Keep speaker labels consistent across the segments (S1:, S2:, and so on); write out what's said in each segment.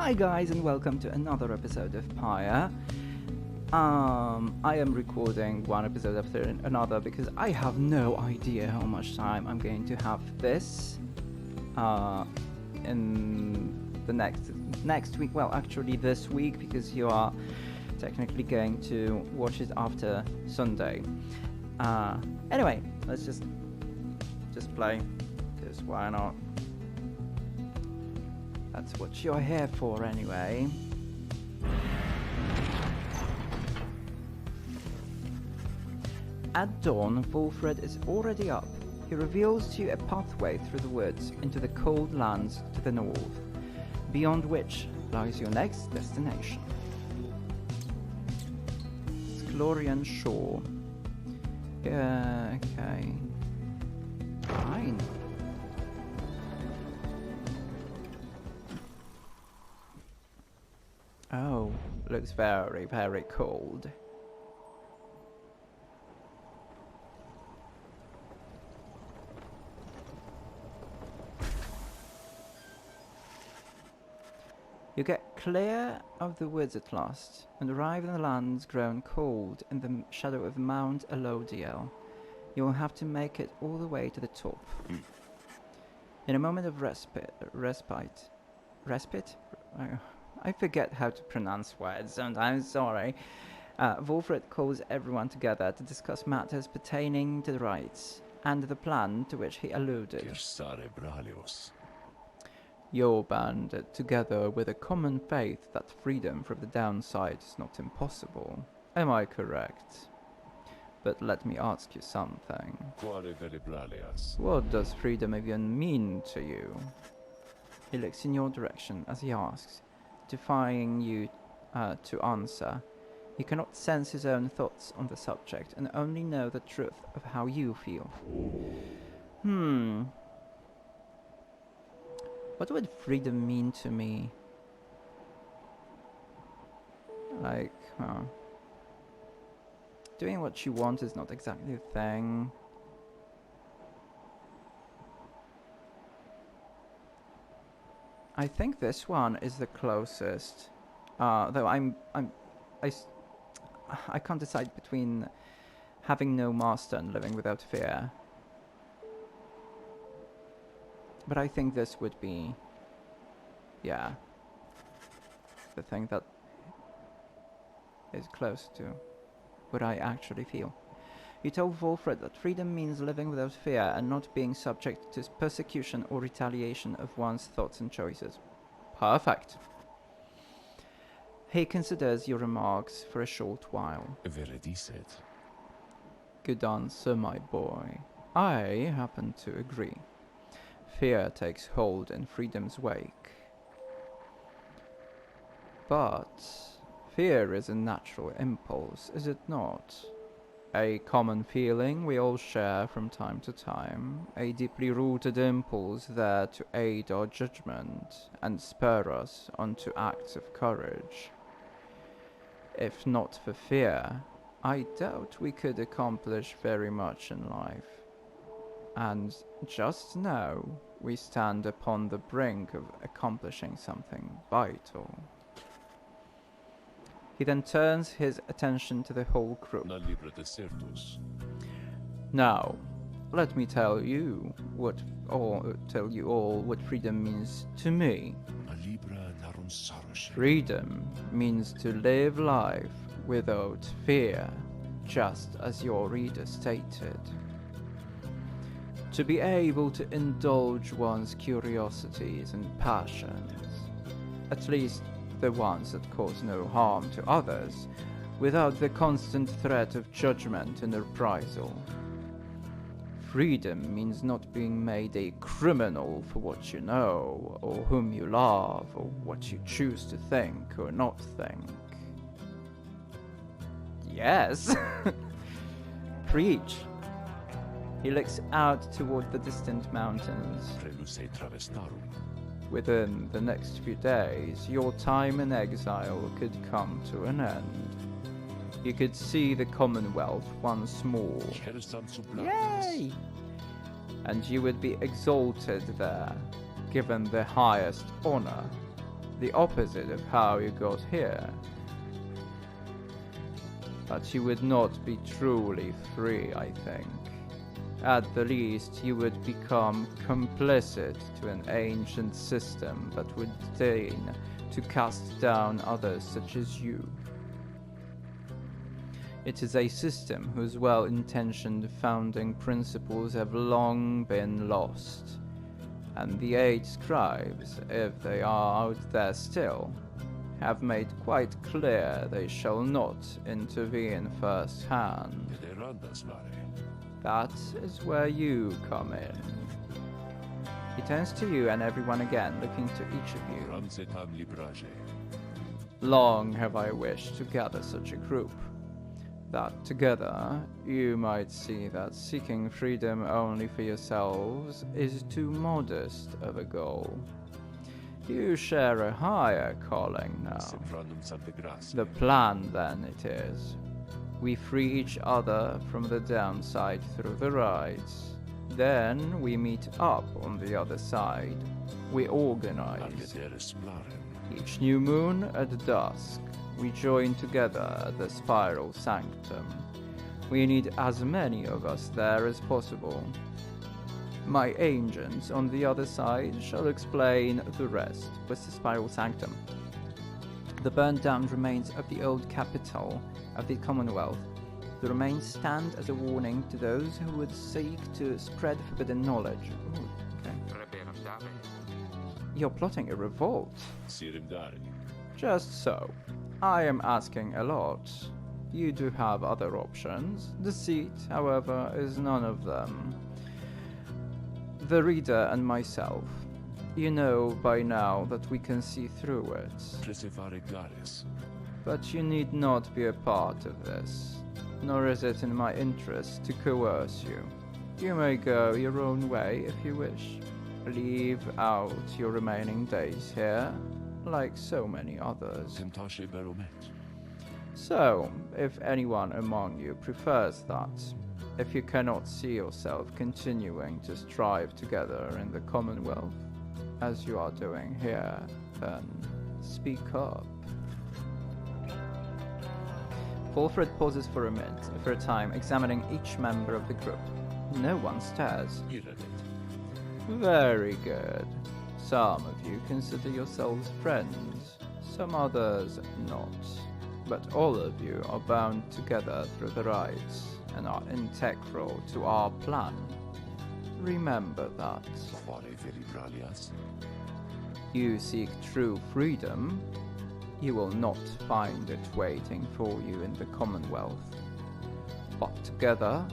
S1: Hi guys and welcome to another episode of Pyre. I am recording one episode after another because I have no idea how much time I'm going to have this in the next week. Well, actually this week, because you are technically going to watch it after Sunday. Anyway, let's just play, because why not? That's what you're here for anyway. At dawn, Wolfred is already up. He reveals to you a pathway through the woods into the cold lands to the north, beyond which lies your next destination. Sklorian Shore. Okay. Fine. Oh, looks very, very cold. You get clear of the woods at last, and arrive in the lands grown cold in the shadow of Mount Elodiel. You will have to make it all the way to the top. In a moment of respite? I forget how to pronounce words, and I'm sorry. Wolfred calls everyone together to discuss matters pertaining to the rites, and the plan to which he alluded. You're banded together with a common faith that freedom from the downside is not impossible. Am I correct? But let me ask you something. What does freedom even mean to you? He looks in your direction as he asks, defying you to answer. He cannot sense his own thoughts on the subject and only know the truth of how you feel. What would freedom mean to me? Doing what you want is not exactly a thing. I think this one is the closest. Though I can't decide between having no master and living without fear. But I think this would be, yeah, the thing that is close to what I actually feel. You told Wolfred that freedom means living without fear and not being subject to persecution or retaliation of one's thoughts and choices. Perfect. He considers your remarks for a short while. Good answer, my boy. I happen to agree. Fear takes hold in freedom's wake. But fear is a natural impulse, is it not? A common feeling we all share from time to time, a deeply rooted impulse there to aid our judgment and spur us on to acts of courage. If not for fear, I doubt we could accomplish very much in life. And just now, we stand upon the brink of accomplishing something vital. He then turns his attention to the whole group. Now, let me tell you all what freedom means to me. Freedom means to live life without fear, just as your reader stated. To be able to indulge one's curiosities and passions, at least the ones that cause no harm to others, without the constant threat of judgment and reprisal. Freedom means not being made a criminal for what you know, or whom you love, or what you choose to think or not think. Yes! Preach! He looks out toward the distant mountains. Within the next few days, your time in exile could come to an end. You could see the Commonwealth once more. Yay! And you would be exalted there, given the highest honor, The opposite of how you got here. But you would not be truly free, I think. At the least, you would become complicit to an ancient system that would deign to cast down others such as you. It is a system whose well-intentioned founding principles have long been lost, and the 8 scribes, if they are out there still, have made quite clear they shall not intervene firsthand. That is where you come in. He turns to you and everyone again, looking to each of you. Long have I wished to gather such a group, that together you might see that seeking freedom only for yourselves is too modest of a goal. You share a higher calling now. The plan, then, it is. We free each other from the downside through the rites. Then we meet up on the other side. We organize. Each new moon at dusk, we join together at the Spiral Sanctum. We need as many of us there as possible. My agents on the other side shall explain the rest. What's the Spiral Sanctum? The burned down remains of the old capital of the Commonwealth. The remains stand as a warning to those who would seek to spread forbidden knowledge. Ooh, okay. You're plotting a revolt. Just so. I am asking a lot. You do have other options. Deceit, however, is none of them. The reader and myself, you know by now that we can see through it. But you need not be a part of this, nor is it in my interest to coerce you. You may go your own way if you wish. Leave out your remaining days here, like so many others. So, if anyone among you prefers that, if you cannot see yourself continuing to strive together in the Commonwealth, as you are doing here, then speak up. Wolfred pauses for a time, examining each member of the group. No one stares. Very good. Some of you consider yourselves friends, some others not. But all of you are bound together through the rites and are integral to our plan. Remember that. You seek true freedom, you will not find it waiting for you in the Commonwealth. But together,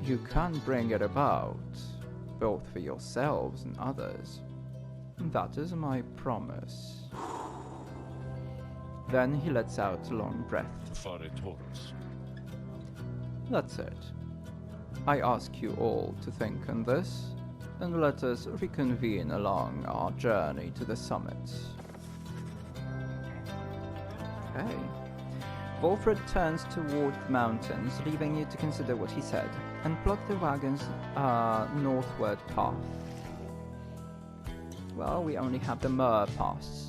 S1: you can bring it about, both for yourselves and others. That is my promise. Then he lets out a long breath. That's it. I ask you all to think on this, and let us reconvene along our journey to the summit. Okay. Wolfred turns toward the mountains, leaving you to consider what he said, and plot the wagon's northward path. Well, we only have the Mur Pass.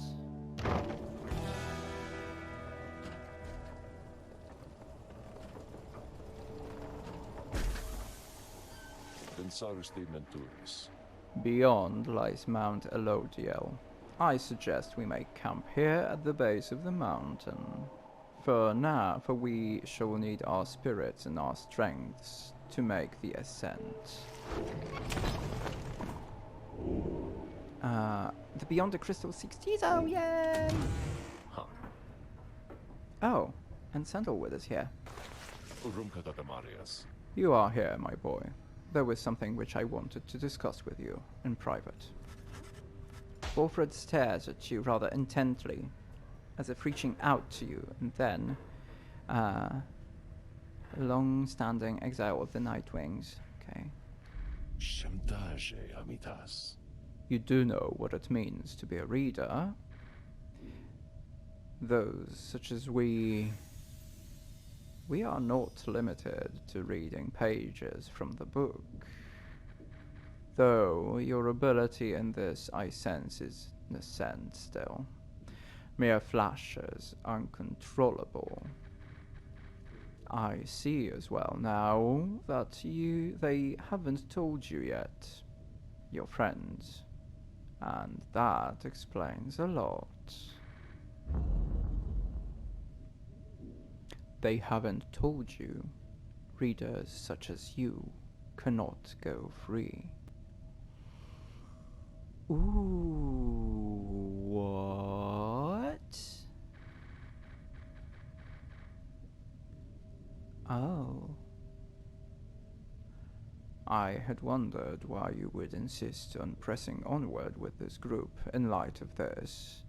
S1: Beyond lies Mount Elodiel. I suggest we make camp here at the base of the mountain. For we shall need our spirits and our strengths to make the ascent. The Beyond the Crystal 60s, oh yay! Huh. Oh, and Sandalwood is here. You are here, my boy. There was something which I wanted to discuss with you in private. Wolfred stares at you rather intently, as if reaching out to you, and then, long-standing exile of the Nightwings. Okay. You do know what it means to be a reader. Those such as we are not limited to reading pages from the book. Though your ability in this, I sense, is nascent still. Mere flashes, uncontrollable. I see as well now that they haven't told you yet, your friends, and that explains a lot. They haven't told you readers such as you cannot go free. Ooh, what? Oh. I had wondered why you would insist on pressing onward with this group in light of this.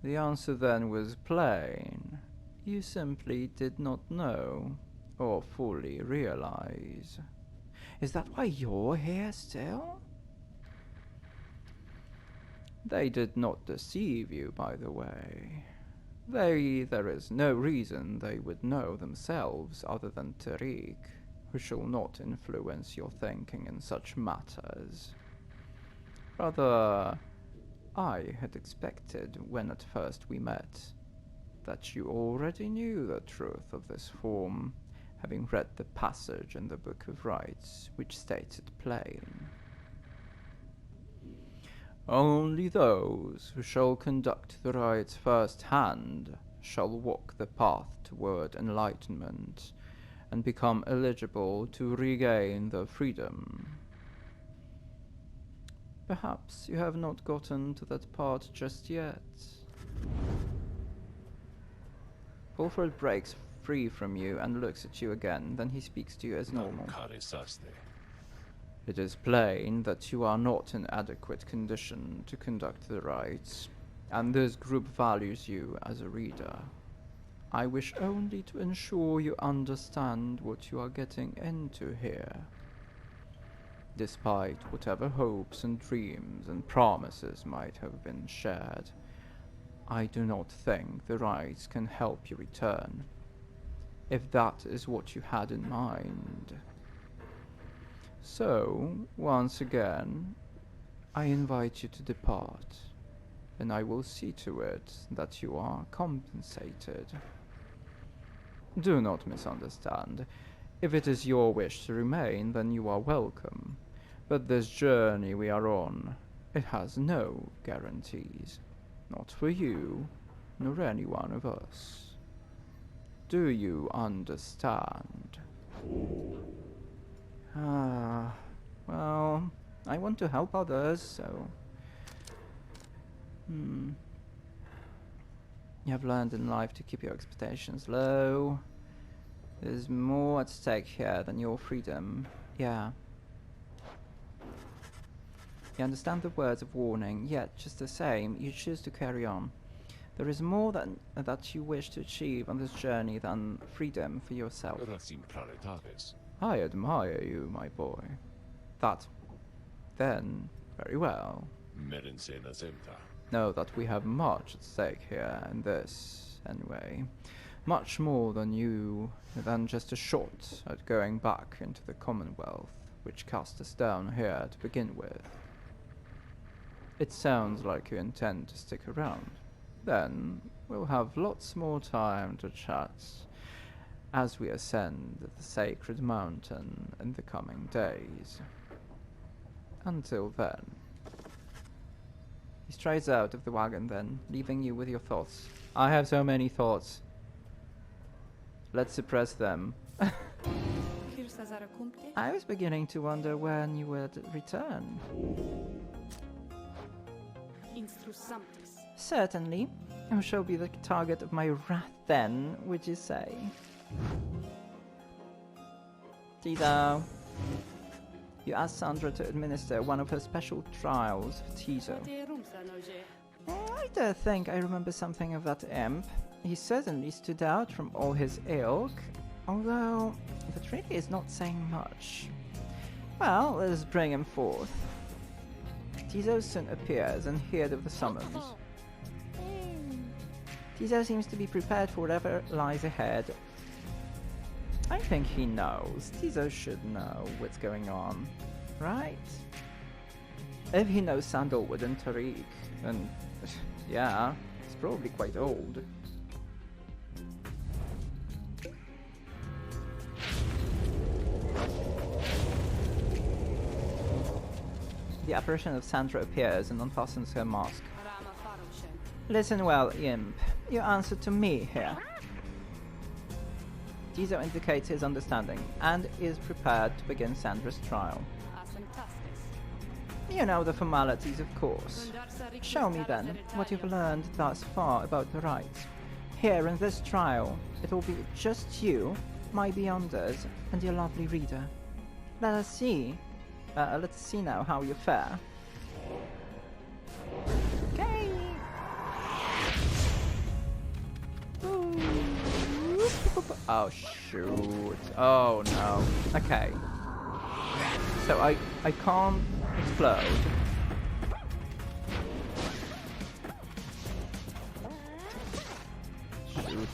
S1: The answer then was plain. You simply did not know or fully realize. Is that why you're here still? They did not deceive you, by the way. There is no reason they would know themselves other than Tariq, who shall not influence your thinking in such matters. Rather, I had expected when at first we met that you already knew the truth of this form, having read the passage in the Book of Rites which states it plain. Only those who shall conduct the rites first-hand shall walk the path toward enlightenment and become eligible to regain their freedom. Perhaps you have not gotten to that part just yet. Fulford breaks free from you and looks at you again, then he speaks to you as normal. It is plain that you are not in adequate condition to conduct the rites, and this group values you as a reader. I wish only to ensure you understand what you are getting into here. Despite whatever hopes and dreams and promises might have been shared, I do not think the rites can help you return, if that is what you had in mind. So, once again, I invite you to depart, and I will see to it that you are compensated. Do not misunderstand. If it is your wish to remain, then you are welcome. But this journey we are on, it has no guarantees. Not for you, nor any one of us. Do you understand? Well, I want to help others, so... You have learned in life to keep your expectations low. There's more at stake here than your freedom. Yeah. You understand the words of warning, yet just the same, you choose to carry on. There is more that you wish to achieve on this journey than freedom for yourself. I admire you, my boy. That, then, very well. Know that we have much at stake here in this, anyway. Much more than just a shot at going back into the Commonwealth, which cast us down here to begin with. It sounds like you intend to stick around. Then we'll have lots more time to chat as we ascend the sacred mountain in the coming days. Until then. He strides out of the wagon then, leaving you with your thoughts. I have so many thoughts. Let's suppress them. I was beginning to wonder when you would return. Certainly. I shall be the target of my wrath then, would you say? Tizo. You asked Sandra to administer one of her special trials for Tizo. I don't think I remember something of that imp. He certainly stood out from all his ilk, although that really is not saying much. Well, let us bring him forth. Tizo soon appears and hears of the summons. Tizo seems to be prepared for whatever lies ahead. I think he knows. Tizo should know what's going on, right? If he knows Sandalwood and Tariq, then yeah, it's probably quite old. The apparition of Sandra appears and unfastens her mask. Listen well, imp. You answer to me here. Gizo indicates his understanding and is prepared to begin Sandra's trial. You know the formalities, of course. Show me then what you've learned thus far about the rites. Here in this trial, it will be just you, my beyonders, and your lovely reader. Let's see now how you fare. Okay. Oh shoot. Oh no. Okay. So I can't explode. Shoot.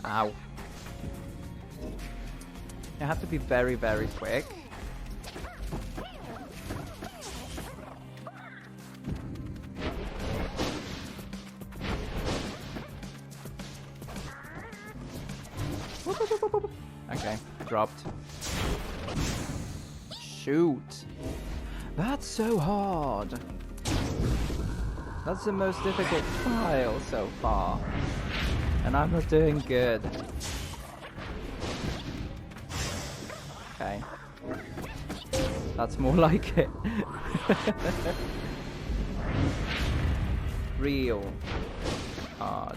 S1: Ow. You have to be very, very quick. Okay, dropped. Shoot. That's so hard. That's the most difficult trial so far. And I'm not doing good. Okay. That's more like it. Real hard.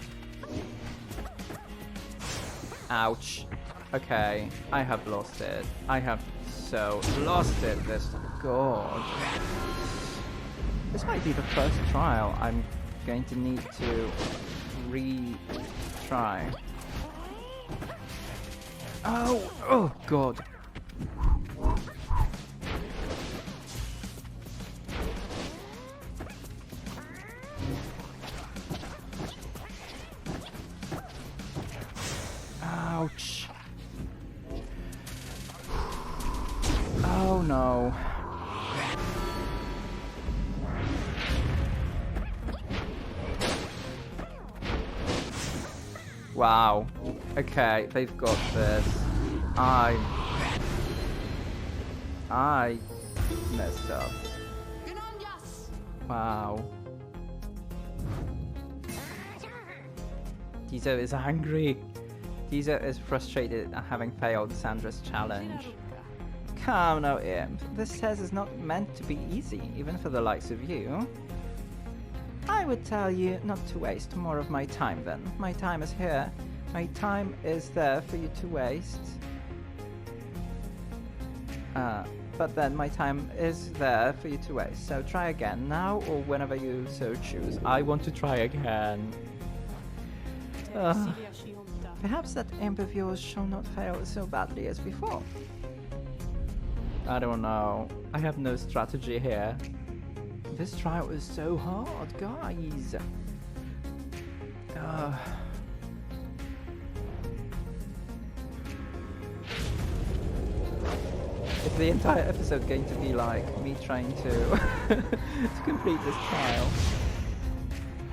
S1: Ouch. Okay, I have lost it. I have so lost it this god. This might be the first trial I'm going to need to retry. Oh god. Ouch. Oh no. Wow. Okay, they've got this. I messed up. Wow. Gizo is angry. Gizo is frustrated at having failed Sandra's challenge. Come now, imp. This test is not meant to be easy, even for the likes of you. I would tell you not to waste more of my time then. My time is here. My time is there for you to waste. But then my time is there for you to waste. So try again, now or whenever you so choose. I want to try again. Perhaps that imp of yours shall not fail so badly as before. I don't know. I have no strategy here. This trial is so hard, guys. Is the entire episode going to be like me trying to to complete this trial?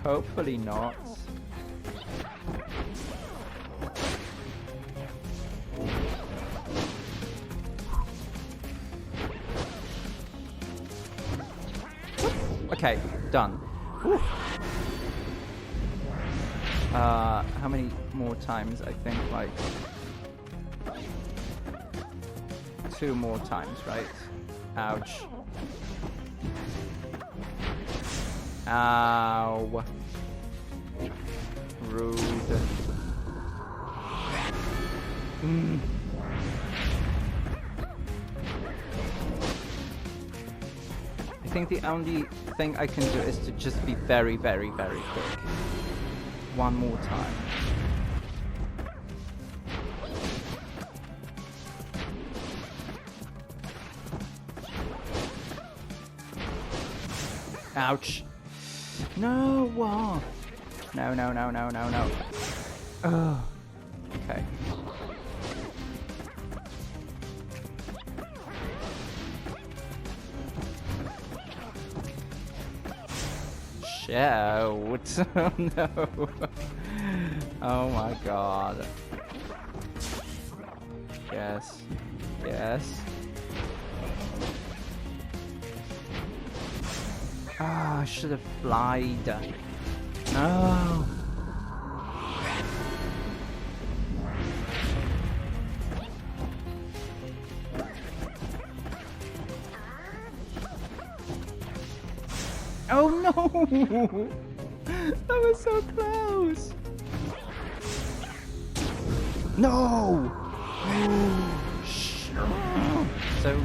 S1: Hopefully not. Okay, done. Whew. How many more times? I think like 2 more times, right? Ouch. Ow. Rude. I think the only thing I can do is to just be very, very, very quick. One more time. Ouch. No, what? No, no, no, no, no, no. Oh. Okay. Shout! Oh no! Oh my god. Yes. Yes. Ah, I should have flied. No! Oh no! That was so close! No! So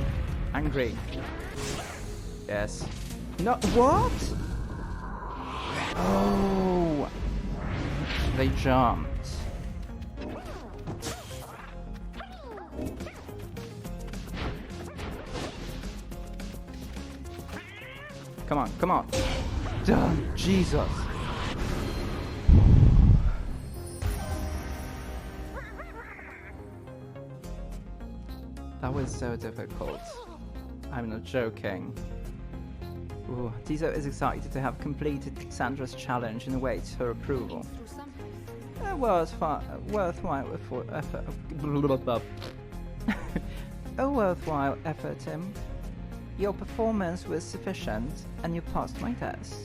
S1: angry. Yes. No, what? Oh! They jumped. Come on, come on. Done. Jesus. That was so difficult. I'm not joking. Ooh, Tiso is excited to have completed Sandra's challenge and awaits her approval. A worthwhile effort. A worthwhile effort, Tim. Your performance was sufficient, and you passed my test.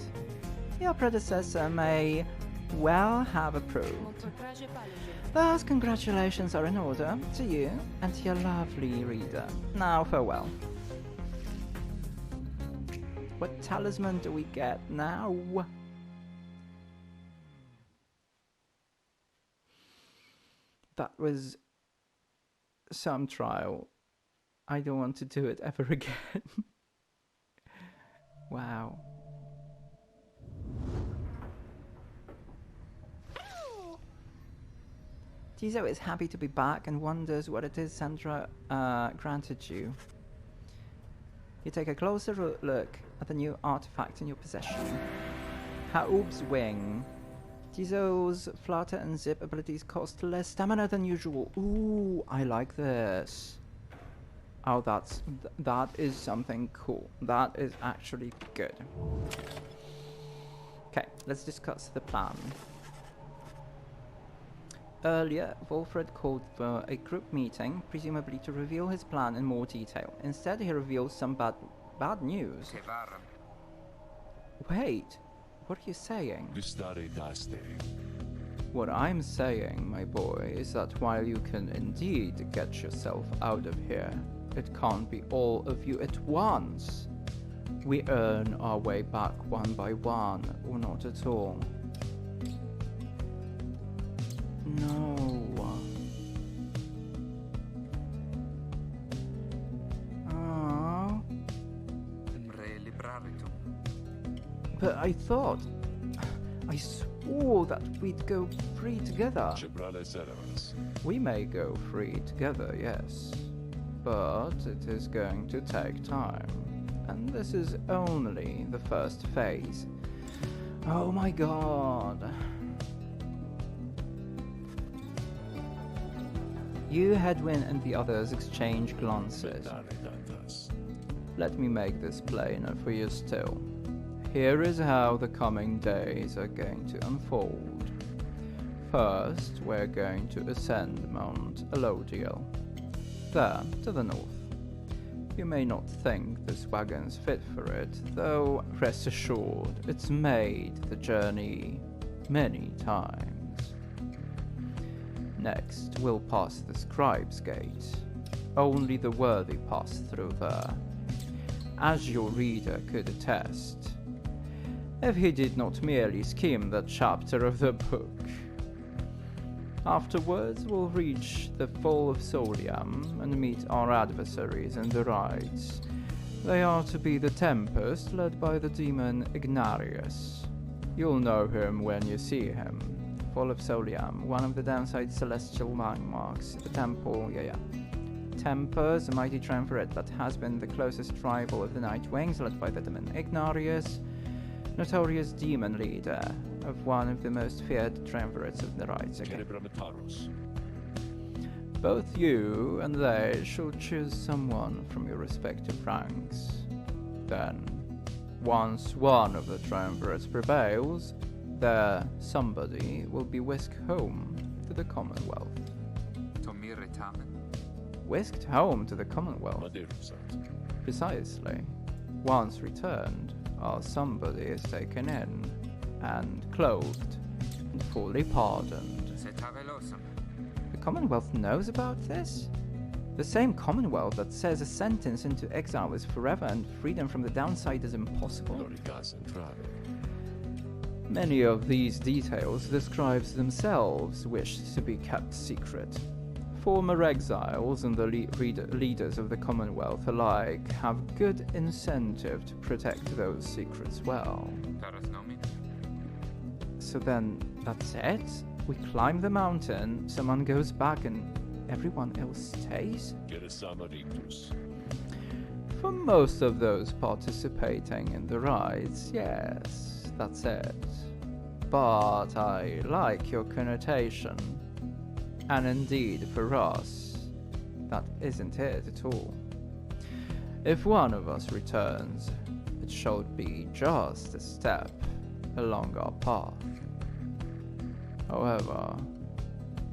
S1: Your predecessor may well have approved. Thus, congratulations are in order to you and to your lovely reader. Now, farewell. What talisman do we get now? That was some trial. I don't want to do it ever again. Wow. Tiso is happy to be back and wonders what it is Sandra granted you. You take a closer look at the new artifact in your possession. Haub's Wing. Tiso's flutter and zip abilities cost less stamina than usual. Ooh, I like this. Oh, that is something cool. That is actually good. Okay, let's discuss the plan. Earlier, Wolfred called for a group meeting, presumably to reveal his plan in more detail. Instead, he reveals some bad news. Wait, what are you saying? What I'm saying, my boy, is that while you can indeed get yourself out of here, it can't be all of you at once. We earn our way back one by one, or not at all. No. Oh. But I thought... I swore that we'd go free together. We may go free together, yes. But it is going to take time. And this is only the first phase. Oh my god. You, Hedwyn, and the others exchange glances. Let me make this plainer for you still. Here is how the coming days are going to unfold. First, we're going to ascend Mount Elodiel. There, to the north. You may not think this wagon's fit for it, though rest assured, it's made the journey many times. Next, we'll pass the Scribe's Gate. Only the worthy pass through there. As your reader could attest, if he did not merely skim that chapter of the book. Afterwards, we'll reach the Fall of Soliam and meet our adversaries in the rites. They are to be the Tempest, led by the demon Ignarius. You'll know him when you see him. Fall of Soliam, one of the downside celestial landmarks. The temple, Tempest, a mighty triumvirate that has been the closest rival of the Nightwings, led by the demon Ignarius, notorious demon leader of one of the most feared triumvirates of the rites again. Both you and they should choose someone from your respective ranks. Then, Once one of the triumvirates prevails, there somebody will be whisked home to the Commonwealth. Whisked home to the Commonwealth? Precisely. Once returned, our somebody is taken in, and clothed, and fully pardoned. The Commonwealth knows about this? The same Commonwealth that says a sentence into exile is forever and freedom from the downside is impossible? Many of these details the scribes themselves wished to be kept secret. Former exiles and the leaders of the Commonwealth alike have good incentive to protect those secrets well. So then, that's it? We climb the mountain, someone goes back and everyone else stays? For most of those participating in the rites, yes, that's it. But I like your connotation. And indeed, for us, that isn't it at all. If one of us returns, it shall be just a step along our path. However,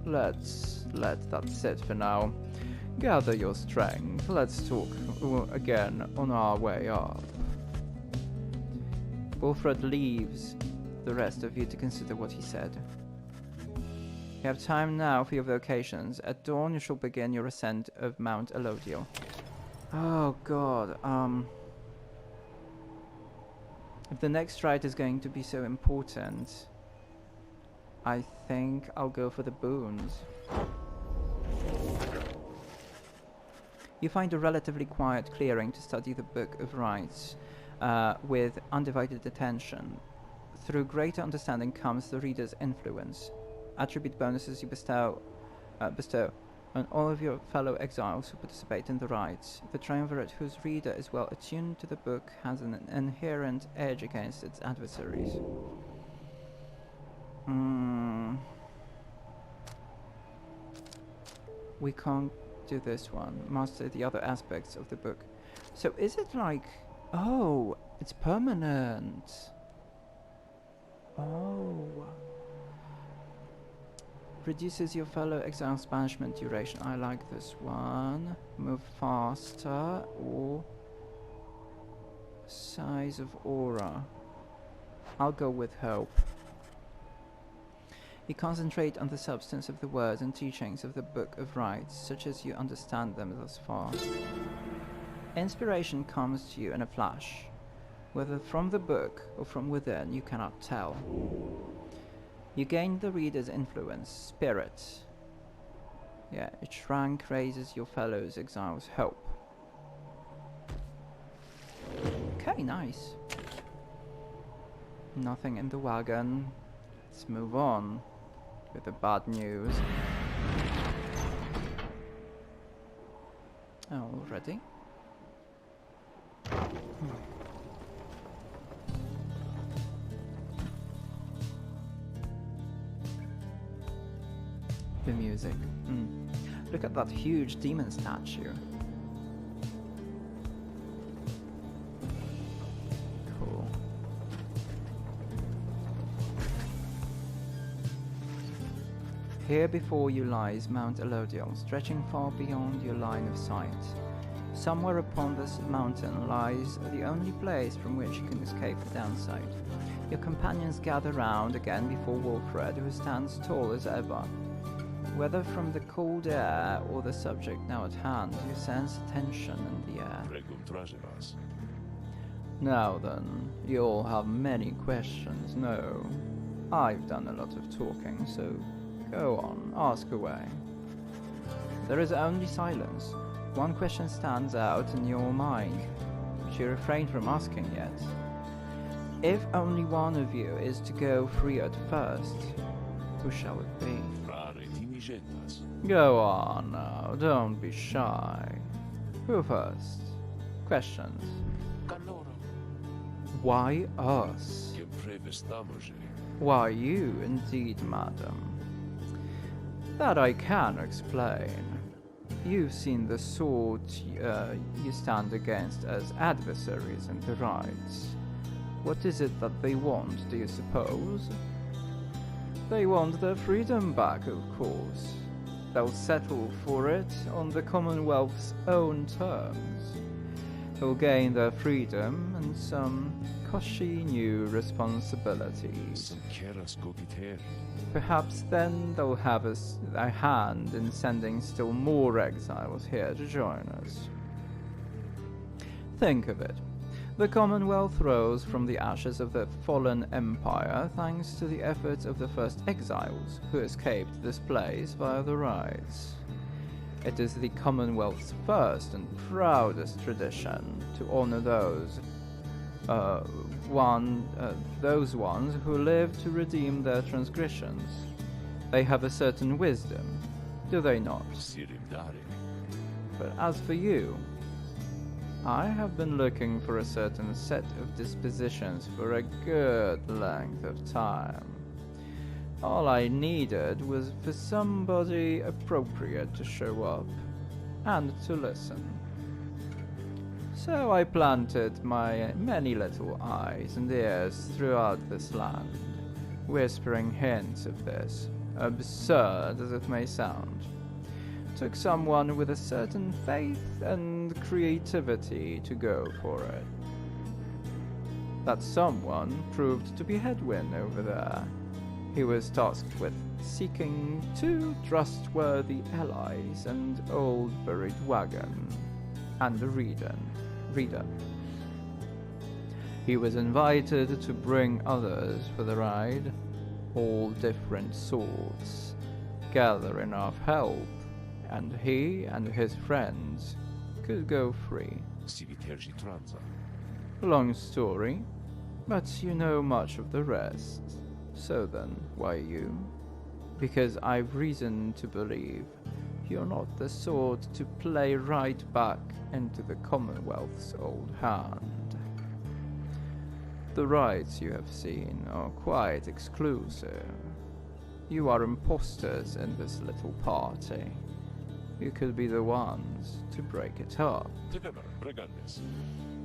S1: let's let that sit for now. Gather your strength, let's talk again on our way up. Wilfred leaves the rest of you to consider what he said. You have time now for your vocations. At dawn you shall begin your ascent of Mount Elodiel. Oh god, if the next rite is going to be so important, I think I'll go for the boons. You find a relatively quiet clearing to study the Book of Rites with undivided attention. Through greater understanding comes the reader's influence. Attribute bonuses you bestow on all of your fellow exiles who participate in the rites. The triumvirate whose reader is well attuned to the book has an inherent edge against its adversaries. We can't do this one. Master the other aspects of the book. So is it like... Oh, it's permanent. Oh. Reduces your fellow exile's banishment duration. I like this one. Move faster or size of aura. I'll go with hope. You concentrate on the substance of the words and teachings of the Book of Rites, such as you understand them thus far. Inspiration comes to you in a flash. Whether from the book or from within, you cannot tell. You gain the reader's influence, spirit. Yeah, each rank raises your fellow exiles' hope. Okay, nice. Nothing in the wagon. Let's move on with the bad news. Already? The music. Look at that huge demon statue. Cool. Here before you lies Mount Elodiel, stretching far beyond your line of sight. Somewhere upon this mountain lies the only place from which you can escape the downside. Your companions gather round again before Wilfred, who stands tall as ever. Whether from the cold air or the subject now at hand, you sense tension in the air. Now then, you all have many questions, no? I've done a lot of talking, so go on, ask away. There is only silence. One question stands out in your mind, which you refrain from asking yet. If only one of you is to go free at first, who shall it be? Go on now, don't be shy. Who first? Questions. Why us? Why you, indeed, madam? That I can explain. You've seen the sort you stand against as adversaries in the rites. What is it that they want, do you suppose? They want their freedom back, of course. They'll settle for it on the Commonwealth's own terms. They'll gain their freedom and some cushy new responsibilities. Perhaps then they'll have a hand in sending still more exiles here to join us. Think of it. The Commonwealth rose from the ashes of the fallen empire thanks to the efforts of the first exiles who escaped this place via the rites. It is the Commonwealth's first and proudest tradition to honor those ones who live to redeem their transgressions. They have a certain wisdom, do they not? But as for you, I have been looking for a certain set of dispositions for a good length of time. All I needed was for somebody appropriate to show up and to listen. So I planted my many little eyes and ears throughout this land, whispering hints of this, absurd as it may sound. Took someone with a certain faith and creativity to go for it. That someone proved to be Headwin over there. He was tasked with seeking 2 trustworthy allies, an old buried wagon, and a reader. He was invited to bring others for the ride, all different sorts, gather enough help, and he and his friends could go free. Long story, but you know much of the rest. So then, why you? Because I've reason to believe you're not the sort to play right back into the Commonwealth's old hand. The rites you have seen are quite exclusive. You are imposters in this little party. You could be the ones to break it up.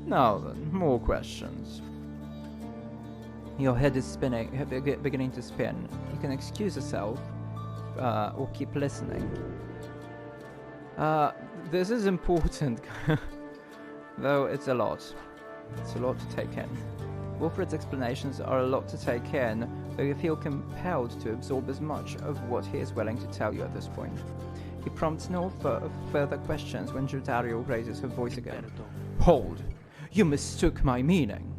S1: Now then, more questions. Your head is beginning to spin. You can excuse yourself, or keep listening. This is important, though it's a lot. It's a lot to take in. Wilfred's explanations are a lot to take in, though you feel compelled to absorb as much of what he is willing to tell you at this point. He prompts no further questions when Jutario raises her voice again. Hold! You mistook my meaning.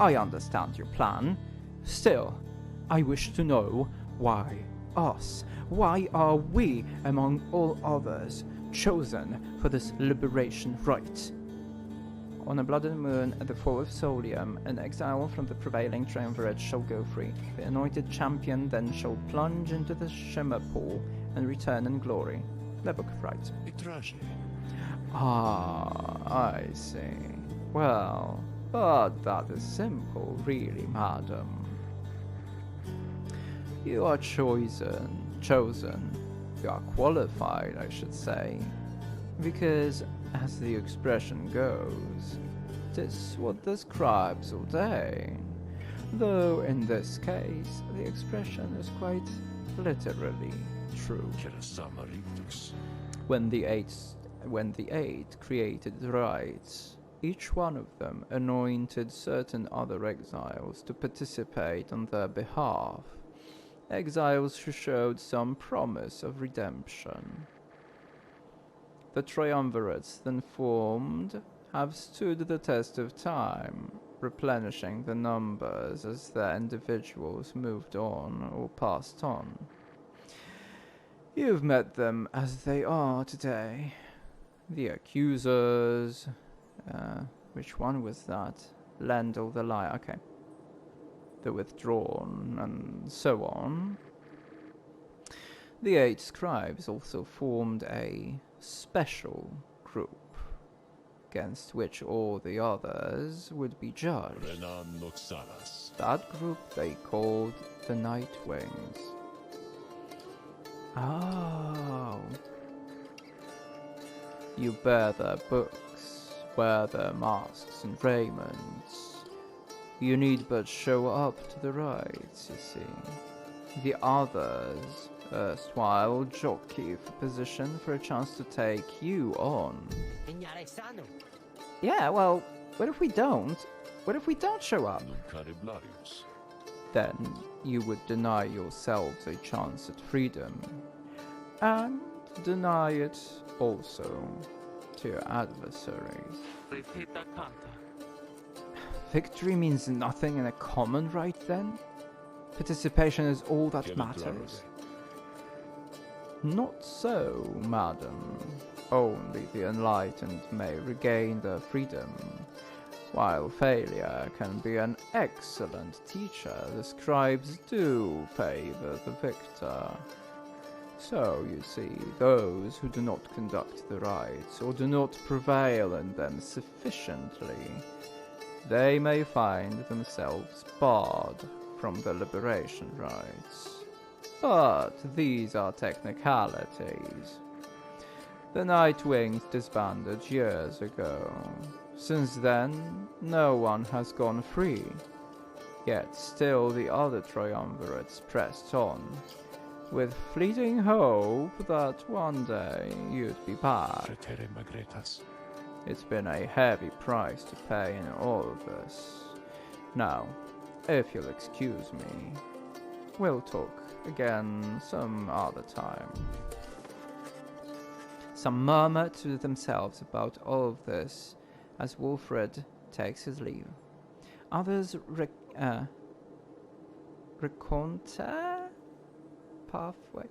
S1: I understand your plan. Still, I wish to know why us? Why are we, among all others, chosen for this liberation rite? On a bloody moon at the fall of Solium, an exile from the prevailing triumvirate shall go free. The anointed champion then shall plunge into the shimmer pool and return in glory. The Book of Rites. Ah, I see. Well, but that is simple, really, madam. You are chosen. You are qualified, I should say. Because, as the expression goes, 'tis what the scribes ordain. Though in this case, the expression is quite literally true. When the eight created the rites, each one of them anointed certain other exiles to participate on their behalf. Exiles who showed some promise of redemption. The triumvirates then formed have stood the test of time, replenishing the numbers as their individuals moved on or passed on. You've met them as they are today. The accusers... which one was that? Lendl the Liar, okay. The Withdrawn, and so on. The 8 scribes also formed a special group, against which all the others would be judged. That group they called the Nightwings. Oh. You bear their books, wear their masks and raiments. You need but show up to the rites, you see. The others, erstwhile jockey for position for a chance to take you on. Yeah, well, what if we don't? What if we don't show up? Then you would deny yourselves a chance at freedom, and deny it also to your adversaries. Victory means nothing in a common right then? Participation is all that matters? Not so, madam. Only the enlightened may regain their freedom, while failure can be an excellent teacher. The scribes do favor the victor. So, you see, those who do not conduct the rites, or do not prevail in them sufficiently, they may find themselves barred from the liberation rites. But these are technicalities. The nightwings disbanded years ago. Since then, no one has gone free. Yet still the other triumvirates pressed on, with fleeting hope that one day you'd be back. It's been a heavy price to pay in all of this. Now, if you'll excuse me, we'll talk again some other time. Some murmur to themselves about all of this as Wilfred takes his leave. Others reconter pathway.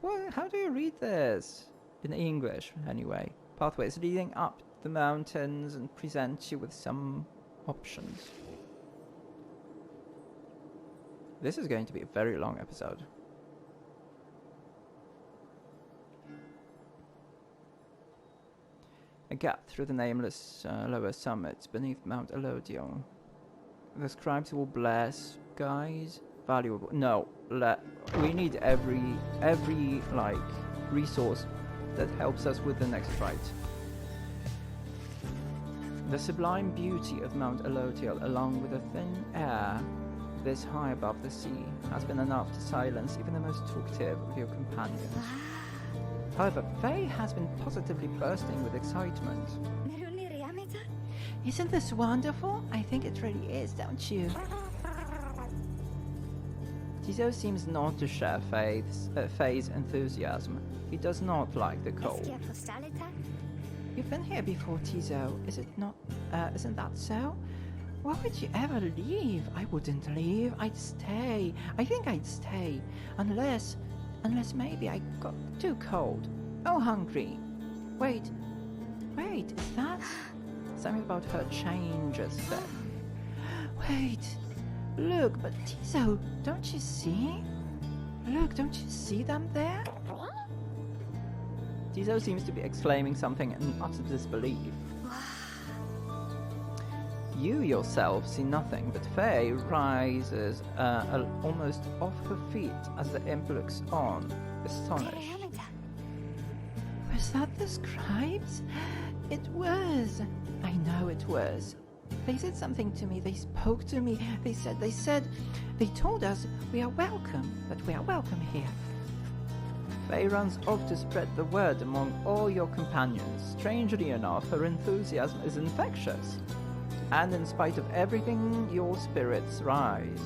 S1: What? How do you read this? In English, anyway. Pathways leading up the mountains and present you with some options. This is going to be a very long episode. A gap through the nameless lower summits beneath Mount Elodial. The scribes will bless, guys. Valuable. No, we need every like resource that helps us with the next fight. The sublime beauty of Mount Elodial, along with the thin air this high above the sea, has been enough to silence even the most talkative of your companions. However, Faye has been positively bursting with excitement. Isn't this wonderful? I think it really is, don't you? Tizo seems not to share Faye's enthusiasm. He does not like the cold. You've been here before, Tizo. Is it not? Isn't that so? Why would you ever leave? I wouldn't leave. I'd stay. I think I'd stay. Unless maybe I got too cold. Oh, hungry. Wait, is that? Something about her changes then. Wait, look, but Tizo, don't you see? Look, don't you see them there? Tizo seems to be exclaiming something in utter disbelief. You yourself see nothing, but Faye rises almost off her feet as the imp looks on, astonished. Was that the scribes? It was. I know it was. They said something to me, they spoke to me, they told us we are welcome, that we are welcome here. Faye runs off to spread the word among all your companions. Strangely enough, her enthusiasm is infectious. And in spite of everything, your spirits rise.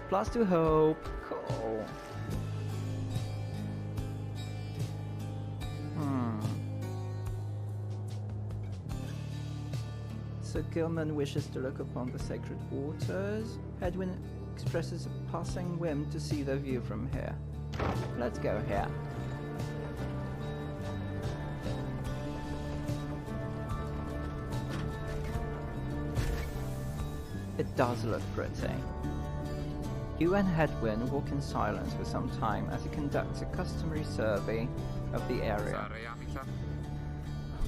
S1: Plus to hope. Cool. Sir Gilman wishes to look upon the sacred waters. Hedwin expresses a passing whim to see the view from here. Let's go here. It does look pretty. You and Hedwin walk in silence for some time as he conducts a customary survey of the area.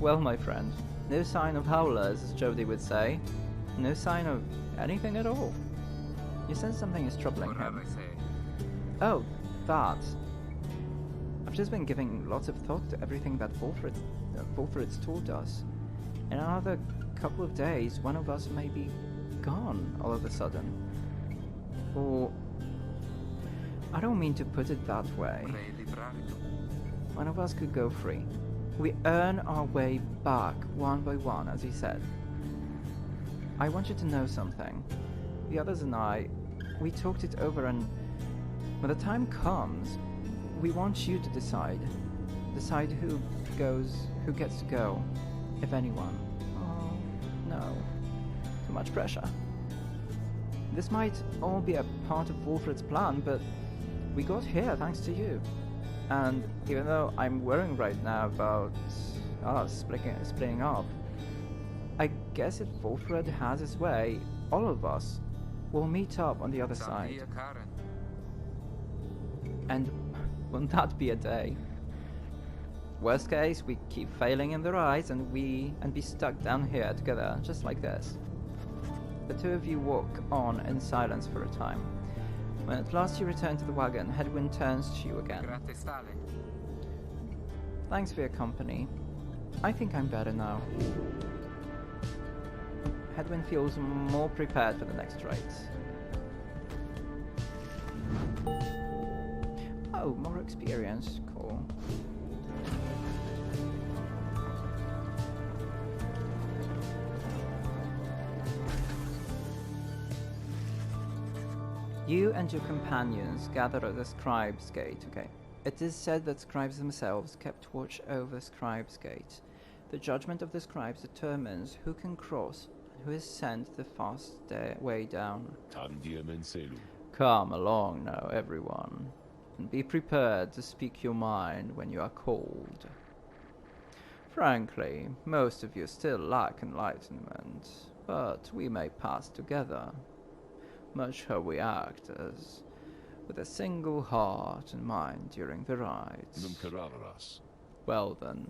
S1: Well, my friend, no sign of howlers, as Jody would say. No sign of anything at all. You sense something is troubling him. Oh, that. I've just been giving lots of thought to everything that Volfred's taught us. In another couple of days, one of us may be gone all of a sudden. Or... I don't mean to put it that way. One of us could go free. We earn our way back one by one, as he said. I want you to know something. The others and I, we talked it over, and when the time comes, we want you to decide. Decide who gets to go, if anyone. Oh, no. Too much pressure. This might all be a part of Wolfred's plan, but we got here thanks to you. And even though I'm worrying right now about us splitting up, I guess if Wolfred has his way, all of us will meet up on the other side. And won't that be a day? Worst case, we keep failing in the rites and be stuck down here together, just like this. The two of you walk on in silence for a time. When at last you return to the wagon, Hedwyn turns to you again. Thanks for your company. I think I'm better now. Hedwyn feels more prepared for the next rite. Oh, more experience. Cool. You and your companions gather at the Scribe's Gate. Okay. It is said that scribes themselves kept watch over Scribe's Gate. The judgment of the scribes determines who can cross and who is sent the fast way down. Come along now, everyone, and be prepared to speak your mind when you are called. Frankly, most of you still lack enlightenment, but we may pass together. Much how we act as with a single heart and mind during the rites. Well then,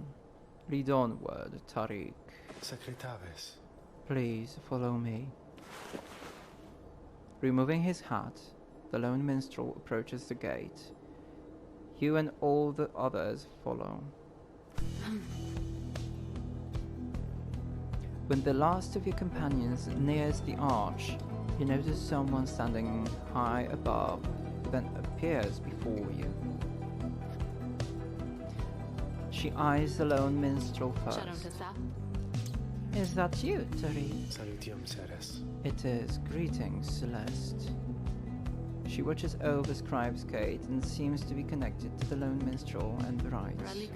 S1: lead onward, Tariq.
S2: Secretaves.
S1: Please follow me. Removing his hat, the lone minstrel approaches the gate. You and all the others follow. When the last of your companions nears the arch, you notice someone standing high above, who then appears before you. She eyes the lone minstrel first. Is that you, Tariq?
S2: Salutium, Ceres.
S1: It is. Greetings, Celeste. She watches over Scribe's Gate and seems to be connected to the lone minstrel and the rites.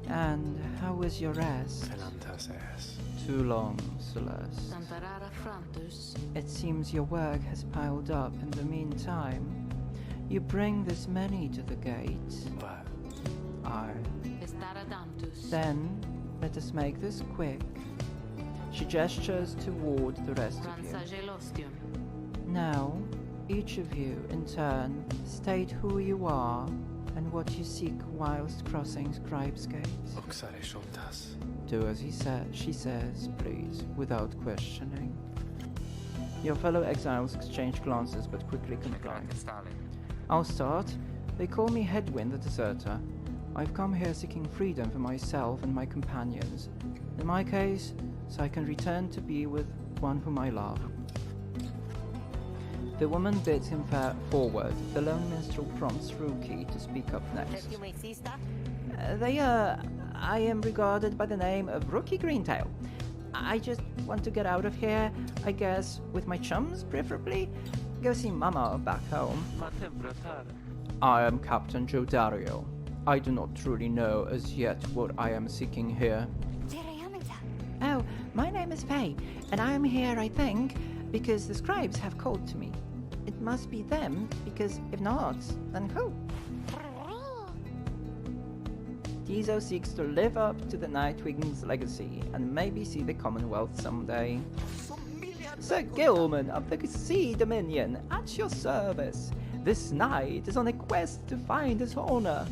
S1: And how was your rest? Too long, Celeste. It seems your work has piled up in the meantime. You bring this many to the gate.
S2: But
S1: Aye. Then, let us make this quick. She gestures toward the rest of you. Now, each of you, in turn, state who you are and what you seek whilst crossing Scribe's Gate. Do as she says, please, without questioning. Your fellow exiles exchange glances but quickly comply. I'll start. They call me Hedwyn the Deserter. I've come here seeking freedom for myself and my companions. In my case, so I can return to be with one whom I love. The woman bids him forward. The lone minstrel prompts Rookie to speak up next. I am regarded by the name of Rookie Greentail. I just want to get out of here, I guess, with my chums, preferably. Go see Mama back home. I am Captain Jodario. I do not truly know as yet what I am seeking here. Oh, my name is Faye, and I am here, I think, because the scribes have called to me. It must be them, because if not, then who? Tizo seeks to live up to the Nightwings' legacy and maybe see the Commonwealth someday. Sir Gilman of the Sea Dominion, at your service. This knight is on a quest to find his honor.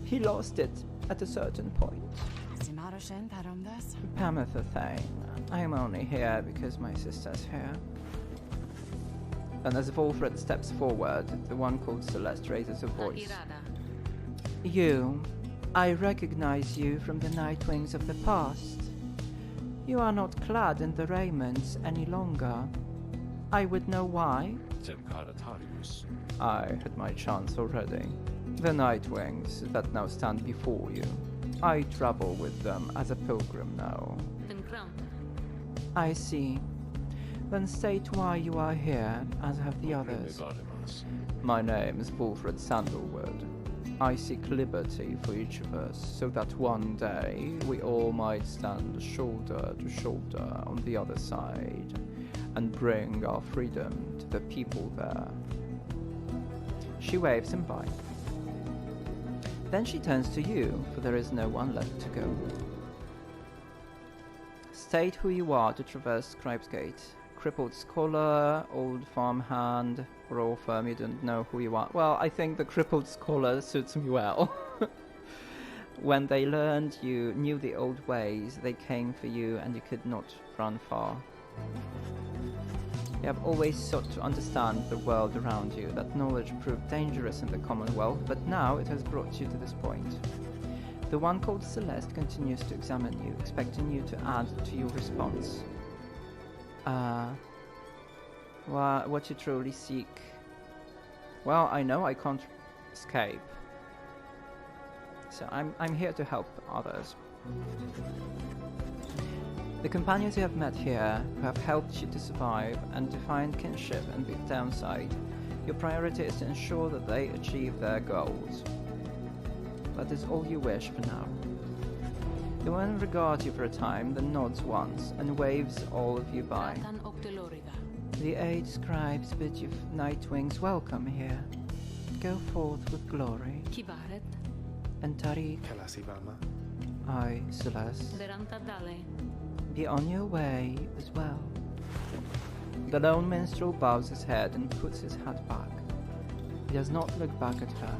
S1: He lost it at a certain point. Pamatha Thane, I am only here because my sister's here. And as Wolfred steps forward, the one called Celeste raises her voice. You, I recognize you from the Nightwings of the past. You are not clad in the raiments any longer. I would know why. I had my chance already. The nightwings that now stand before you. I travel with them as a pilgrim now. I see. Then state why you are here, as have the others. My name is Sandalwood. I seek liberty for each of us, so that one day we all might stand shoulder to shoulder on the other side, and bring our freedom to the people there. She waves him by. Then she turns to you, for there is no one left to go. State who you are to traverse Scribe's Gate. Crippled scholar, old farmhand, or all firm you don't know who you are. Well, I think the crippled scholar suits me well. When they learned you knew the old ways, they came for you and you could not run far. You have always sought to understand the world around you. That knowledge proved dangerous in the Commonwealth, but now it has brought you to this point. The one called Celeste continues to examine you, expecting you to add to your response. What you truly seek. Well, I know I can't escape. So I'm here to help others. The companions you have met here, who have helped you to survive and to find kinship and the downside, your priority is to ensure that they achieve their goals. That is all you wish for now. The one regards you for a time, then nods once, and waves all of you by. The 8 scribes bid you nightwings welcome here. Go forth with glory. And Tariq, I, Celeste, be on your way as well. The lone minstrel bows his head and puts his hat back. He does not look back at her.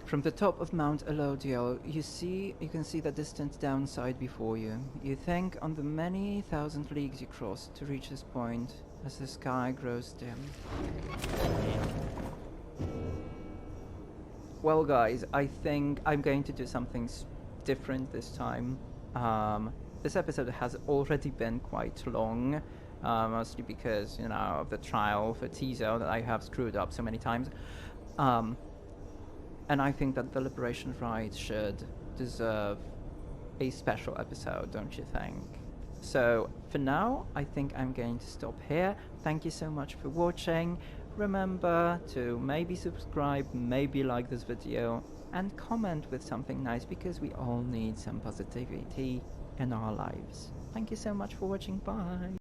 S1: From the top of Mount Elodiel, you can see the distant downside before you. You think on the many thousand leagues you crossed to reach this point, as the sky grows dim. Well guys, I think I'm going to do something different this time. This episode has already been quite long, mostly because, you know, of the trial for Tizo that I have screwed up so many times. And I think that the Liberation Rite should deserve a special episode, don't you think? So, for now, I think I'm going to stop here. Thank you so much for watching. Remember to maybe subscribe, maybe like this video, and comment with something nice, because we all need some positivity in our lives. Thank you so much for watching. Bye!